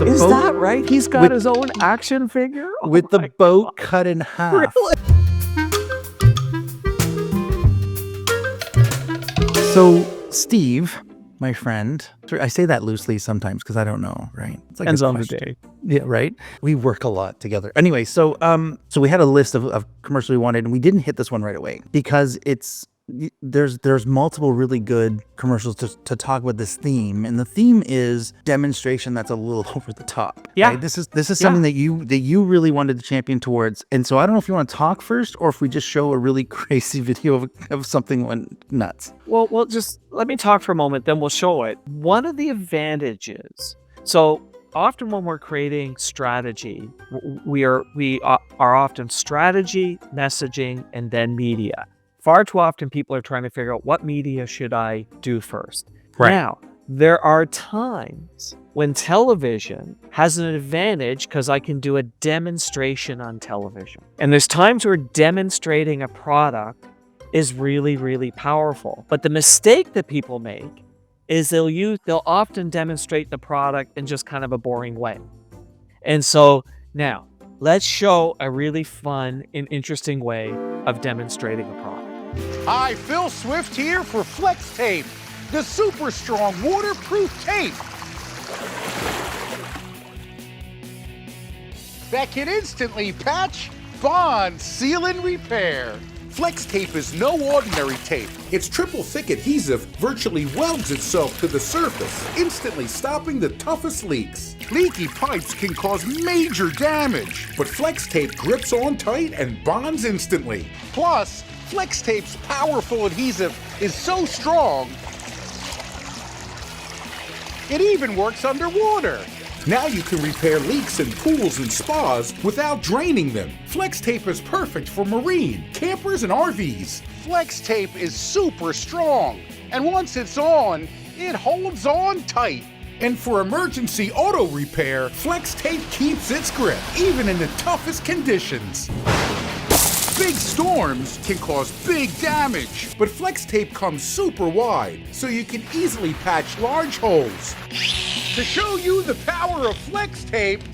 Is boat, that right? He's got his own action figure? Oh with the my boat God. cut in half. Really? So Steve, my friend, I say that loosely sometimes because I don't know, right? It's like Depends a on the question. day. Yeah, right. We work a lot together. Anyway, so we had a list of commercials we wanted, and we didn't hit this one right away because there's multiple really good commercials to talk about this theme, and the theme is demonstration that's a little over the top. Yeah. Right? This is something that you really wanted to champion towards, and so I don't know if you want to talk first or if we just show a really crazy video of something went nuts. Well, just let me talk for a moment, then we'll show it. One of the advantages, so often when we're creating strategy, we are often strategy, messaging, and then media. Far too often people are trying to figure out what media should I do first. Right. Now, there are times when television has an advantage because I can do a demonstration on television. And there's times where demonstrating a product is really, really powerful. But the mistake that people make is they'll often demonstrate the product in just kind of a boring way. And so now let's show a really fun and interesting way of demonstrating a product. Hi, Phil Swift here for Flex Tape, the super strong waterproof tape that can instantly patch, bond, seal, and repair. Flex Tape is no ordinary tape. Its triple thick adhesive virtually welds itself to the surface, instantly stopping the toughest leaks. Leaky pipes can cause major damage, but Flex Tape grips on tight and bonds instantly. Plus, Flex Tape's powerful adhesive is so strong, it even works underwater. Now you can repair leaks in pools and spas without draining them. Flex Tape is perfect for marine, campers, and RVs. Flex Tape is super strong, and once it's on, it holds on tight. And for emergency auto repair, Flex Tape keeps its grip, even in the toughest conditions. Big storms can cause big damage, but Flex Tape comes super wide, so you can easily patch large holes. To show you the power of Flex Tape,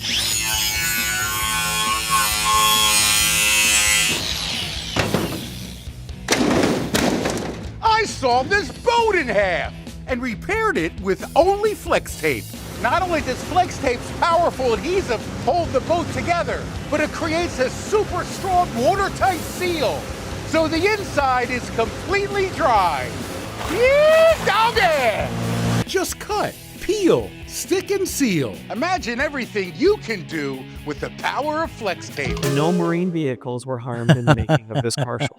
I sawed this boat in half and repaired it with only Flex Tape. Not only does Flex Tape's powerful adhesive hold the boat together, but it creates a super strong watertight seal, so the inside is completely dry. Yeah, doggy! Just cut, peel, stick, and seal. Imagine everything you can do with the power of Flex Tape. No marine vehicles were harmed in the making of this commercial.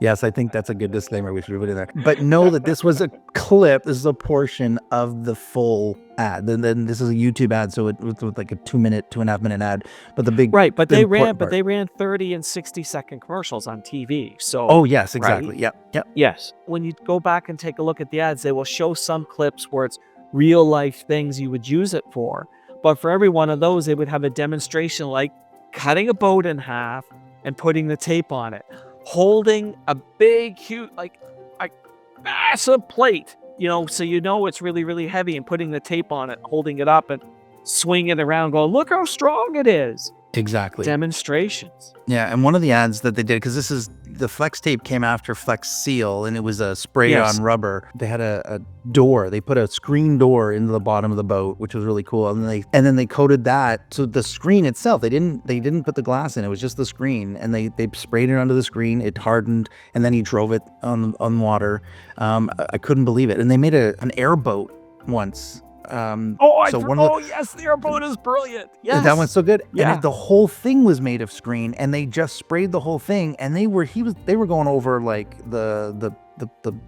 Yes, I think that's a good disclaimer. We should put in there. But know that this was a clip. This is a portion of the full ad. Then this is a YouTube ad, so it was like a 2.5 minute ad. But the big Right, but the they important ran part. 30 and 60-second commercials on TV. So Oh yes, exactly. right? Yep. Yes. When you go back and take a look at the ads, they will show some clips where it's real life things you would use it for. But for every one of those, they would have a demonstration like cutting a boat in half and putting the tape on it, holding a big, huge, like a massive plate, so it's really, really heavy, and putting the tape on it, holding it up and swinging it around, going, look how strong it is. Exactly. Demonstrations. Yeah, and one of the ads that they did, because this is the Flex Tape came after Flex Seal, and it was a spray-on rubber. They had a door. They put a screen door into the bottom of the boat, which was really cool. And then they coated that. So the screen itself, they didn't put the glass in. It was just the screen, and they sprayed it onto the screen. It hardened, and then he drove it on water. I couldn't believe it. And they made an airboat once. Yes, the airboat is brilliant. Yes. That one's so good. Yeah. And the whole thing was made of screen, and they just sprayed the whole thing, and they were going over like the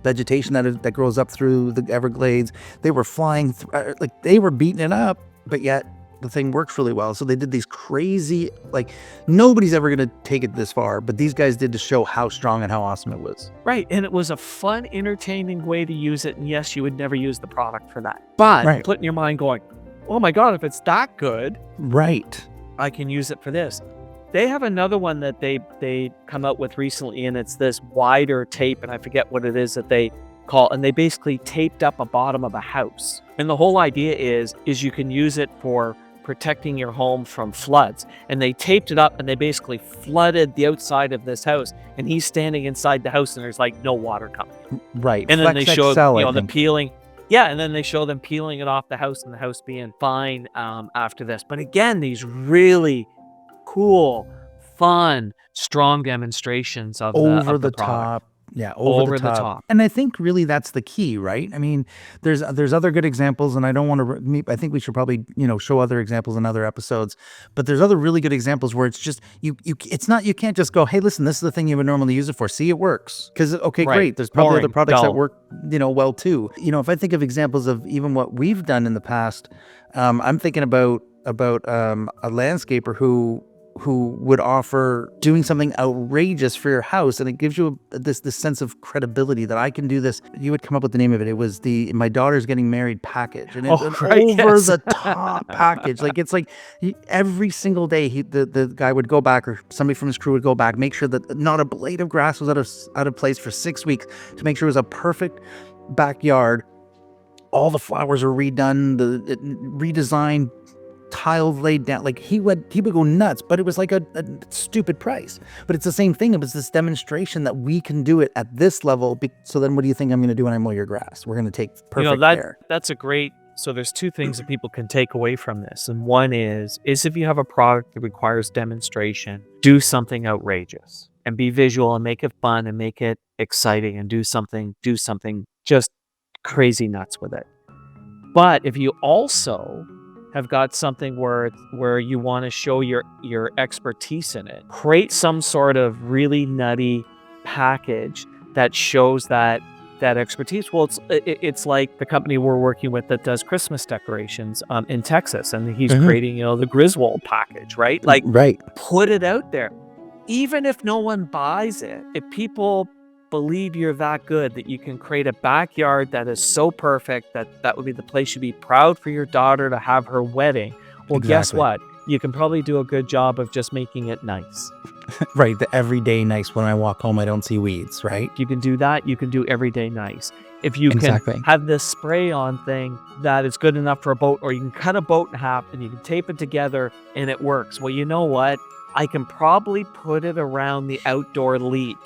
vegetation that grows up through the Everglades. They were flying like they were beating it up, but yet the thing works really well. So they did these crazy, like nobody's ever going to take it this far, but these guys did to show how strong and how awesome it was. Right. And it was a fun, entertaining way to use it. And yes, you would never use the product for that. But put in your mind going, oh my God, if it's that good, right, I can use it for this. They have another one that they come out with recently, and it's this wider tape, and I forget what it is that they and they basically taped up a bottom of a house. And the whole idea is you can use it for protecting your home from floods. And they taped it up and they basically flooded the outside of this house. And he's standing inside the house and there's like no water coming. Right. And then they show XL, the peeling. Yeah, and then they show them peeling it off the house and the house being fine after this. But again, these really cool, fun, strong demonstrations of over the the top. product. Yeah, over the top. And I think really that's the key, right? I mean, there's other good examples, and I don't want to. I think we should probably show other examples in other episodes. But there's other really good examples where it's just it's not, you can't just go, hey, listen, this is the thing you would normally use it for. See, it works. Because great. There's probably other products that work well too. If I think of examples of even what we've done in the past, I'm thinking about a landscaper who would offer doing something outrageous for your house, and it gives you this sense of credibility that I can do this. You would come up with the name of it. It was the My Daughter's Getting Married package, and it's over the top package. Like it's like every single day the guy would go back, or somebody from his crew would go back, make sure that not a blade of grass was out of place for 6 weeks, to make sure it was a perfect backyard. All the flowers are redone, redesigned, tiles laid down. Like he would go nuts, but it was like a stupid price. But it's the same thing. It was this demonstration that we can do it at this level. So then what do you think I'm going to do when I mow your grass? We're going to take perfect care. That's a great. So there's two things that people can take away from this. And one is if you have a product that requires demonstration, do something outrageous and be visual and make it fun and make it exciting and do something just crazy nuts with it. But if you also have got something where you want to show your expertise in it, create some sort of really nutty package that shows that expertise. Well, it's like the company we're working with that does Christmas decorations in Texas, and he's creating the Griswold package, right? Like, put it out there. Even if no one buys it, if people believe you're that good that you can create a backyard that is so perfect that would be the place you'd be proud for your daughter to have her wedding. Well, guess what? You can probably do a good job of just making it nice. Right. The everyday nice. When I walk home, I don't see weeds, right? You can do that. You can do everyday nice. If you can have this spray on thing that is good enough for a boat, or you can cut a boat in half and you can tape it together and it works. Well, you know what? I can probably put it around the outdoor leak.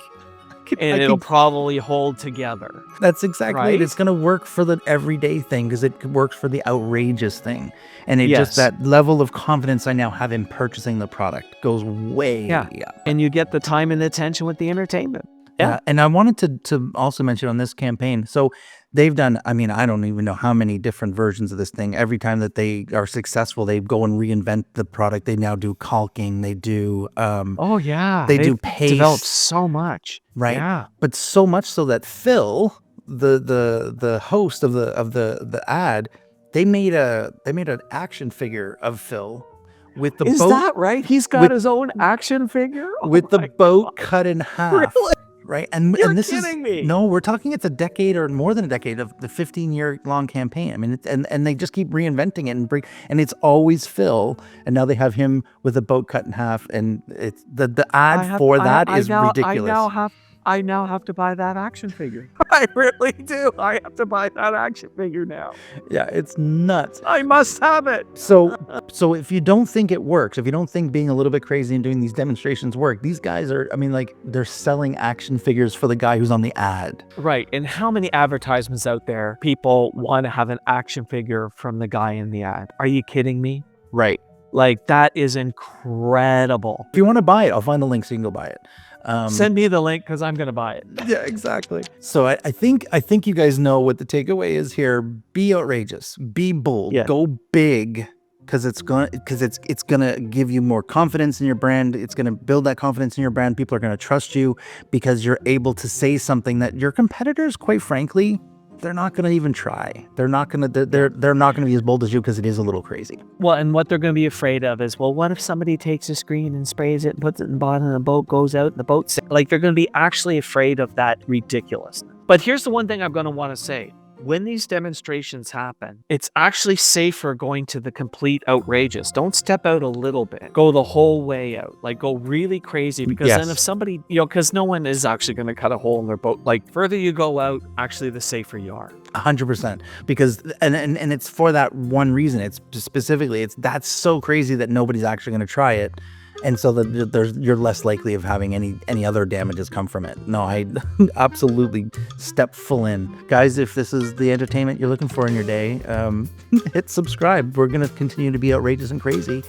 And it'll probably hold together. That's exactly it. It's going to work for the everyday thing because it works for the outrageous thing. And it just, that level of confidence I now have in purchasing the product goes way up. And you get the time and attention with the entertainment. Yeah. And I wanted to also mention on this campaign, so they've done, I mean, I don't even know how many different versions of this thing. Every time that they are successful, they go and reinvent the product. They now do caulking. They do they do paste. Developed so much. Right. Yeah. But so much so that Phil, the host of the ad, they made an action figure of Phil with the boat. Is that right? He's got his own action figure? With the boat cut in half. Really? Right. And this kidding me. No, we're talking it's a decade or more than a decade of the 15-year long campaign. I mean, and they just keep reinventing it and it's always Phil. And now they have him with a boat cut in half. And it's the ad for that is ridiculous. I now have to buy that action figure. I really do. I have to buy that action figure now. Yeah, it's nuts. I must have it. So if you don't think it works, if you don't think being a little bit crazy and doing these demonstrations work, these guys are, I mean, like, they're selling action figures for the guy who's on the ad. Right. And how many advertisements out there people want to have an action figure from the guy in the ad? Are you kidding me? Right. Like, that is incredible. If you want to buy it, I'll find the link so you can go buy it. Send me the link because I'm going to buy it. Yeah, exactly. So I think you guys know what the takeaway is here. Be outrageous. Be bold. Yeah. Go big because it's gonna give you more confidence in your brand. It's gonna build that confidence in your brand. People are gonna trust you because you're able to say something that your competitors, quite frankly, they're not going to even try. They're not going to be as bold as you because it is a little crazy. Well, and what they're going to be afraid of is, well, what if somebody takes a screen and sprays it and puts it in the bottom and the boat goes out and the boat sinks? Like, they're going to be actually afraid of that ridiculousness. But here's the one thing I'm going to want to say. when these demonstrations happen, it's actually safer going to the complete outrageous. Don't step out a little bit. Go the whole way out. Like, go really crazy, because then if Yes. somebody, because no one is actually going to cut a hole in their boat. Like, further you go out, actually, the safer you are. 100%, because and it's for that one reason. It's specifically, that's so crazy that nobody's actually going to try it, and so that you're less likely of having any other damages come from it. No, I absolutely step full in, guys. If this is the entertainment you're looking for in your day, hit subscribe. We're going to continue to be outrageous and crazy.